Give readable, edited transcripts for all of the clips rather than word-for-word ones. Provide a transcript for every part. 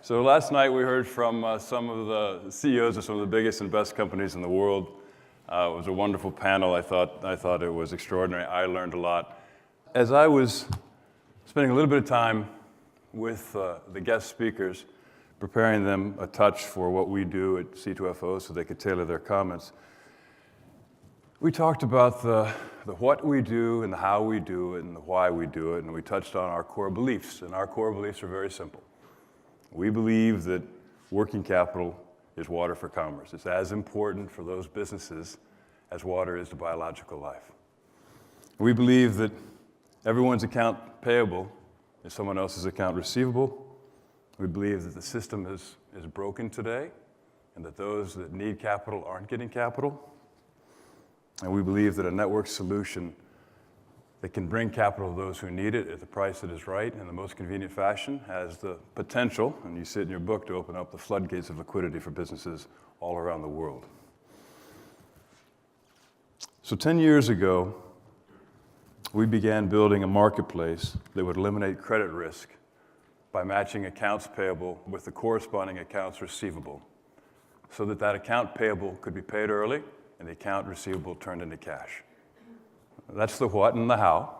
So last night we heard from some of the CEOs of some of the biggest and best companies in the world. It was a wonderful panel. I thought it was extraordinary. I learned a lot. As I was spending a little bit of time with the guest speakers, preparing them a touch for what we do at C2FO so they could tailor their comments, we talked about the what we do and the how we do it and the why we do it, and we touched on our core beliefs, and our core beliefs are very simple. We believe that working capital is water for commerce. It's as important for those businesses as water is to biological life. We believe that everyone's account payable is someone else's account receivable. We believe that the system is broken today and that those that need capital aren't getting capital. And we believe that a network solution that can bring capital to those who need it at the price that is right in the most convenient fashion has the potential, and you see it in your book, to open up the floodgates of liquidity for businesses all around the world. So 10 years ago, we began building a marketplace that would eliminate credit risk by matching accounts payable with the corresponding accounts receivable, so that that account payable could be paid early and the account receivable turned into cash. That's the what and the how.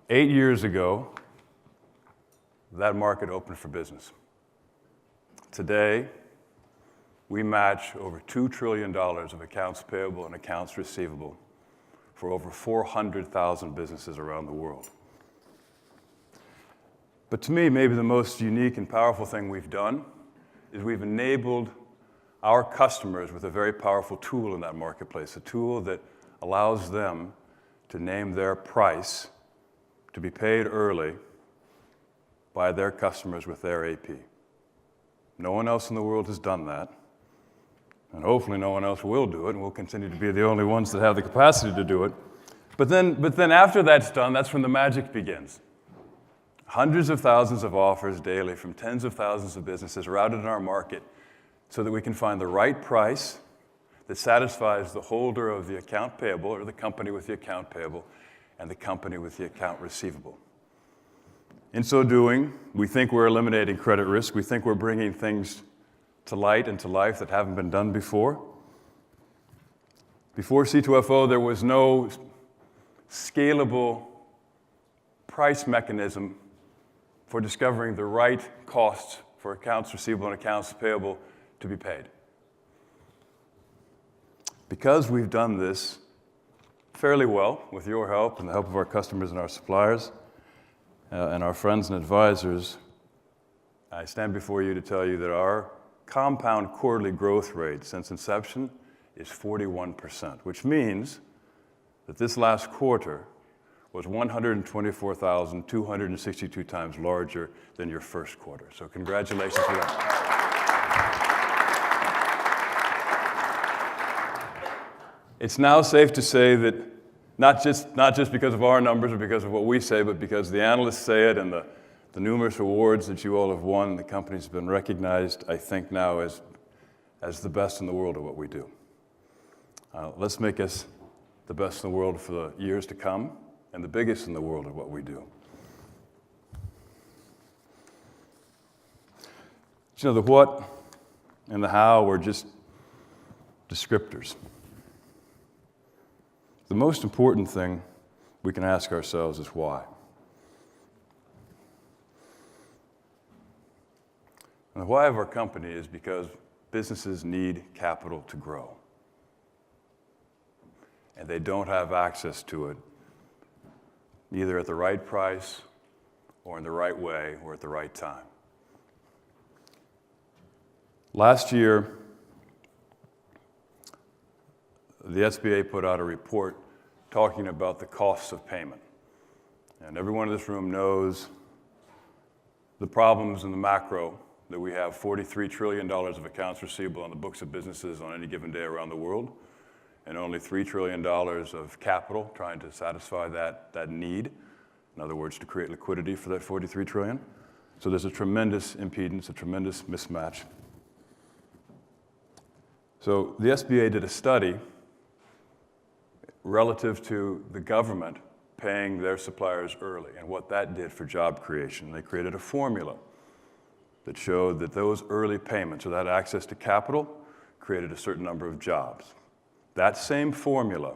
8 years ago, that market opened for business. Today, we match over $2 trillion of accounts payable and accounts receivable for over 400,000 businesses around the world. But to me, maybe the most unique and powerful thing we've done is we've enabled our customers with a very powerful tool in that marketplace, a tool that allows them to name their price to be paid early by their customers with their AP. No one else in the world has done that, and hopefully no one else will do it, and we'll continue to be the only ones that have the capacity to do it. But then after that's done, that's when the magic begins. Hundreds of thousands of offers daily from tens of thousands of businesses routed in our market so that we can find the right price that satisfies the holder of the account payable, or the company with the account payable, and the company with the account receivable. In so doing, we think we're eliminating credit risk. We think we're bringing things to light and to life that haven't been done before. Before C2FO, there was no scalable price mechanism for discovering the right costs for accounts receivable and accounts payable to be paid. Because we've done this fairly well with your help and the help of our customers and our suppliers and our friends and advisors, I stand before you to tell you that our compound quarterly growth rate since inception is 41%, which means that this last quarter was 124,262 times larger than your first quarter. So congratulations to that. It's now safe to say that not just because of our numbers or because of what we say, but because the analysts say it and the numerous awards that you all have won, the company's been recognized, I think, now as the best in the world at what we do. Let's make us the best in the world for the years to come and the biggest in the world at what we do. You know, the what and the how are just descriptors. The most important thing we can ask ourselves is why. And the why of our company is because businesses need capital to grow. And they don't have access to it either at the right price or in the right way or at the right time. Last year, the SBA put out a report talking about the costs of payment. And everyone in this room knows the problems in the macro that we have $43 trillion of accounts receivable on the books of businesses on any given day around the world, and only $3 trillion of capital trying to satisfy that need. In other words, to create liquidity for that $43 trillion. So there's a tremendous impedance, a tremendous mismatch. So the SBA did a study relative to the government paying their suppliers early and what that did for job creation. They created a formula that showed that those early payments or that access to capital created a certain number of jobs. That same formula,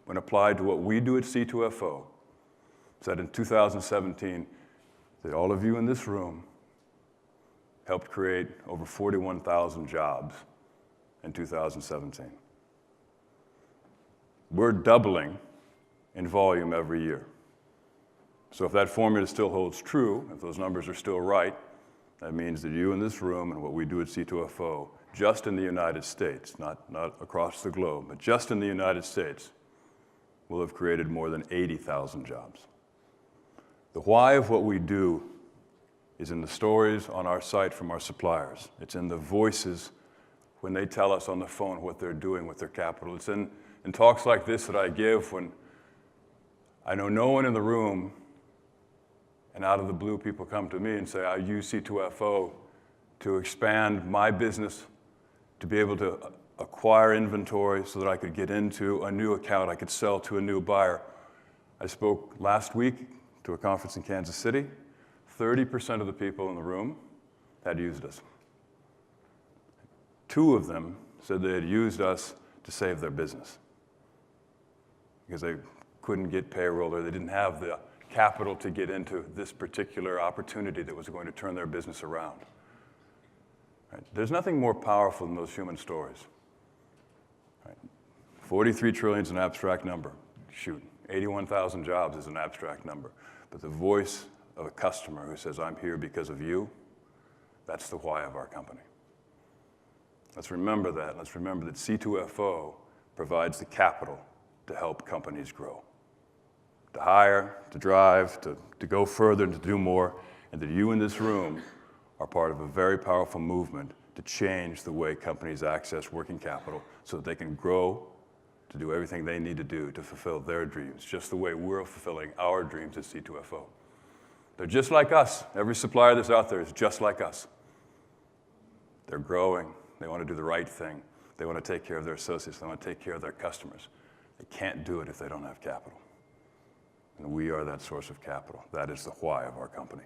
when applied to what we do at C2FO, said in 2017 that all of you in this room helped create over 41,000 jobs in 2017. We're doubling in volume every year. So if that formula still holds true, if those numbers are still right, that means that you in this room and what we do at C2FO, just in the United States, not across the globe, but just in the United States, will have created more than 80,000 jobs. The why of what we do is in the stories on our site from our suppliers. It's in the voices when they tell us on the phone what they're doing with their capital. It's in talks like this that I give when I know no one in the room, and out of the blue people come to me and say, I use C2FO to expand my business, to be able to acquire inventory so that I could get into a new account I could sell to a new buyer. I spoke last week to a conference in Kansas City. 30% of the people in the room had used us. 2 of them said they had used us to save their business because they couldn't get payroll or they didn't have the capital to get into this particular opportunity that was going to turn their business around. Right? There's nothing more powerful than those human stories. Right? 43 trillion is an abstract number. Shoot, 81,000 jobs is an abstract number. But the voice of a customer who says, I'm here because of you, that's the why of our company. Let's remember that. Let's remember that C2FO provides the capital to help companies grow, to hire, to drive, to go further and to do more, and that you in this room are part of a very powerful movement to change the way companies access working capital so that they can grow, to do everything they need to do to fulfill their dreams, just the way we're fulfilling our dreams at C2FO. They're just like us. Every supplier that's out there is just like us. They're growing. They want to do the right thing. They want to take care of their associates. They want to take care of their customers. They can't do it if they don't have capital. And we are that source of capital. That is the why of our company.